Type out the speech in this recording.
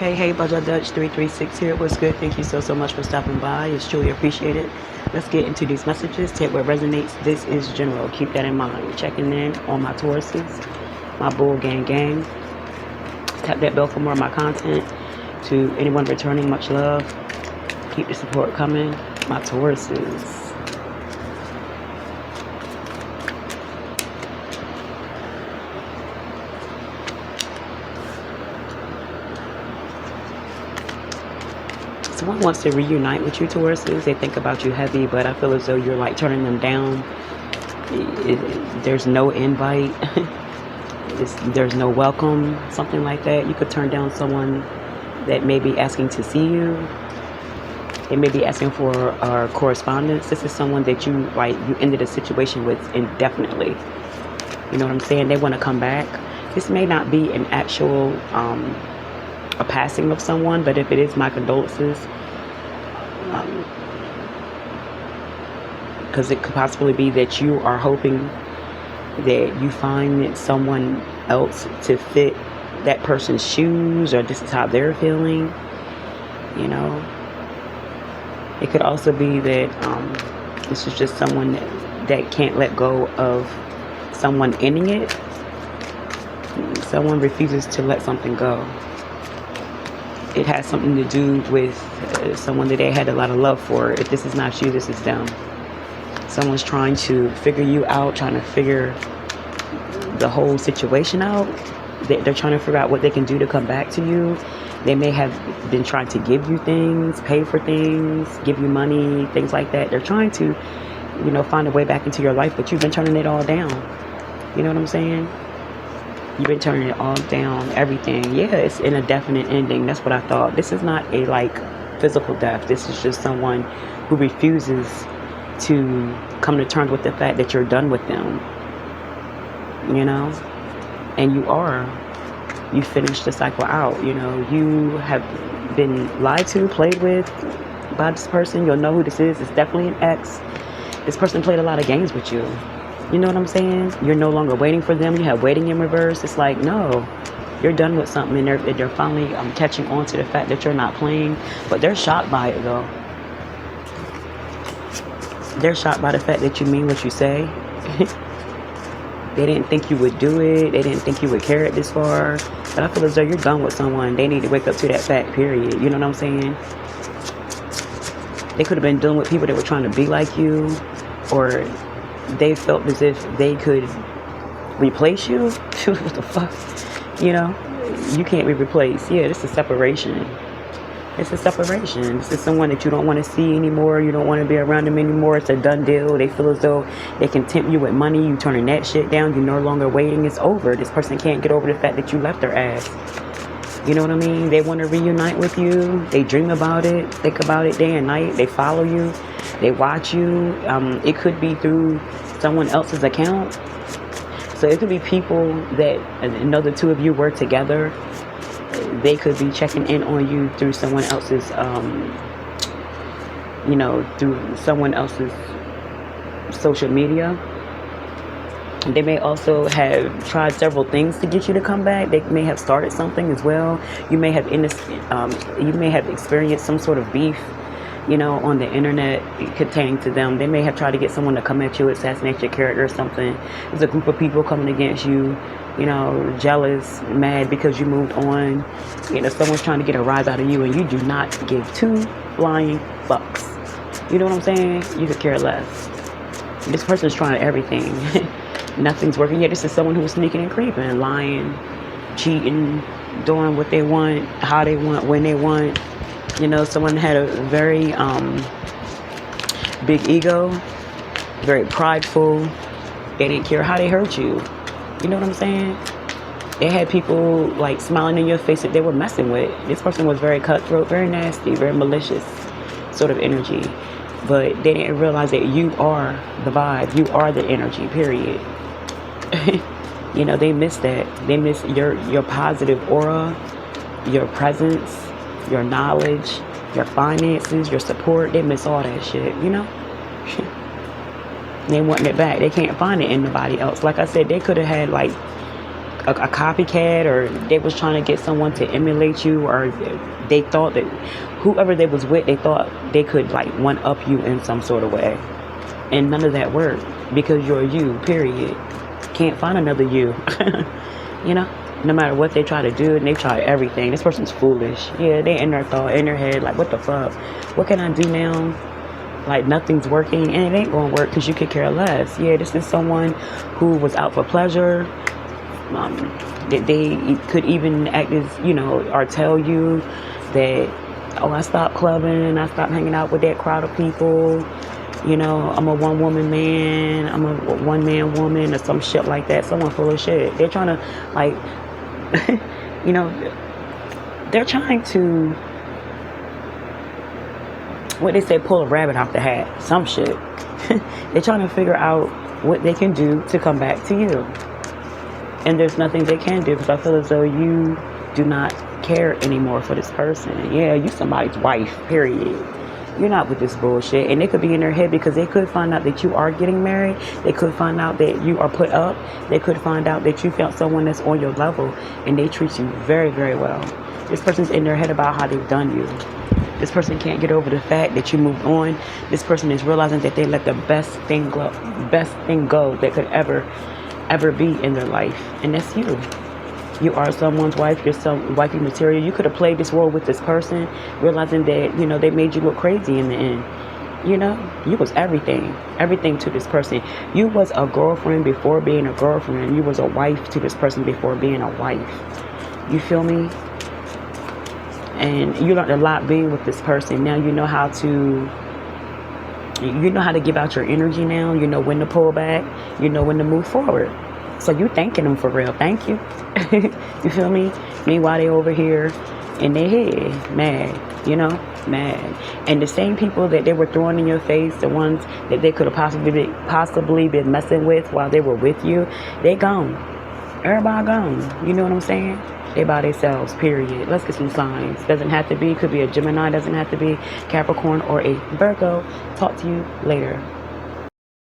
Hey, Budget Dutch 336 here. What's good? Thank you so much for stopping by. It's truly appreciated. Let's get into these messages. Take what resonates. This is general. Keep that in mind. Checking in on my Tauruses, my Bull Gang. Tap that bell for more of my content. To anyone returning, much love. Keep the support coming. My Tauruses. Someone wants to reunite with you, Tauruses. They think about you heavy, but I feel as though you're like turning them down. There's no invite. There's no welcome, something like that. You could turn down someone that may be asking to see you. They may be asking for correspondence. This is someone that you ended a situation with indefinitely. You know what I'm saying? They want to come back. This may not be an actual a passing of someone, but if it is, my condolences, because it could possibly be that you are hoping that you find someone else to fit that person's shoes, or this is how they're feeling. You know, it could also be that this is just someone that can't let go of someone ending it. Someone refuses to let something go. It has something to do with someone that they had a lot of love for. If this is not you, this is them. Someone's trying to figure you out, trying to figure the whole situation out. They're trying to figure out what they can do to come back to you. They may have been trying to give you things, pay for things, give you money, things like that. They're trying to, find a way back into your life, but you've been turning it all down. You know what I'm saying? You've been turning it all down, everything. Yeah, it's in a definite ending. That's what I thought. This is not a physical death. This is just someone who refuses to come to terms with the fact that you're done with them. And you finished the cycle out. You have been lied to, played with by this person. You'll know who this is. It's definitely an ex. This person played a lot of games with you. You know what I'm saying? You're no longer waiting for them. You have waiting in reverse. It's like, no, you're done with something, and they're finally catching on to the fact that you're not playing. But they're shocked by it, though. They're shocked by the fact that you mean what you say. They didn't think you would do it. They didn't think you would carry it this far. But I feel as though you're done with someone. They need to wake up to that fact, period. You know what I'm saying? They could have been dealing with people that were trying to be like you, or they felt as if they could replace you. What the fuck? You can't be replaced. Yeah, this is separation. It's a separation. This is someone that you don't want to see anymore. You don't want to be around them anymore. It's a done deal. They feel as though they can tempt you with money. You turning that shit down. You're no longer waiting. It's over. This person can't get over the fact that you left their ass. You know what I mean? They want to reunite with you. They dream about it. Think about it day and night. They follow you. They watch you. It could be through someone else's account. So it could be people that the two of you were together. They could be checking in on you through someone else's, through someone else's social media. They may also have tried several things to get you to come back. They may have started something as well. You may have experienced some sort of beef, on the internet pertaining to them. They may have tried to get someone to come at you, assassinate your character or something. There's a group of people coming against you, jealous, mad because you moved on. Someone's trying to get a rise out of you, and you do not give two flying fucks. You know what I'm saying? You could care less. This person's trying everything. Nothing's working. Yeah, this is someone who's sneaking and creeping, lying, cheating, doing what they want, how they want, when they want. Someone had a very big ego, very prideful. They didn't care how they hurt you. You know what I'm saying? They had people smiling in your face that they were messing with. This person was very cutthroat, very nasty, very malicious sort of energy. But they didn't realize that you are the vibe. You are the energy, period. They miss that. They miss your positive aura, your presence, your knowledge, your finances, your support. They miss all that shit, They want it back. They can't find it in nobody else. Like I said, they could have had a copycat, or they was trying to get someone to emulate you, or they thought that whoever they was with, they thought they could like one up you in some sort of way. And none of that worked, because you're you, period. Can't find another you. You know, no matter what they try to do, and they try everything. This person's foolish. Yeah, they in their thought, in their head, like, what the fuck? What can I do now? Like, nothing's working, and it ain't gonna work because you could care less. Yeah, this is someone who was out for pleasure. They could even act as, you know, or tell you that, oh, I stopped clubbing, I stopped hanging out with that crowd of people. You know, I'm a one-woman man, I'm a one-man woman, or some shit like that. Someone full of shit. They're trying to, like, you know, they're trying to, what they say, pull a rabbit out the hat. Some shit. They're trying to figure out what they can do to come back to you. And there's nothing they can do, because I feel as though you do not care anymore for this person. Yeah, you somebody's wife, period. You're not with this bullshit. And they could be in their head, because they could find out that you are getting married. They could find out that you are put up. They could find out that you found someone that's on your level, and they treat you very, very well. This person's in their head about how they've done you. This person can't get over the fact that you moved on. This person is realizing that they let the best thing go that could ever be in their life. And that's you. You are someone's wife. You're some wifey material. You could have played this role with this person, realizing that, you know, they made you look crazy in the end. You know, you was everything to this person. You was a girlfriend before being a girlfriend. You was a wife to this person before being a wife. You feel me? And you learned a lot being with this person. Now you know how to give out your energy now. You know when to pull back. You know when to move forward. So you thanking them for real. Thank you. You feel me? Meanwhile, they over here in their head, mad, you know, mad. And the same people that they were throwing in your face, the ones that they could have possibly been messing with while they were with you, they gone. Everybody gone. You know what I'm saying? They by themselves, period. Let's get some signs. Doesn't have to be. Could be a Gemini. Doesn't have to be Capricorn or a Virgo. Talk to you later.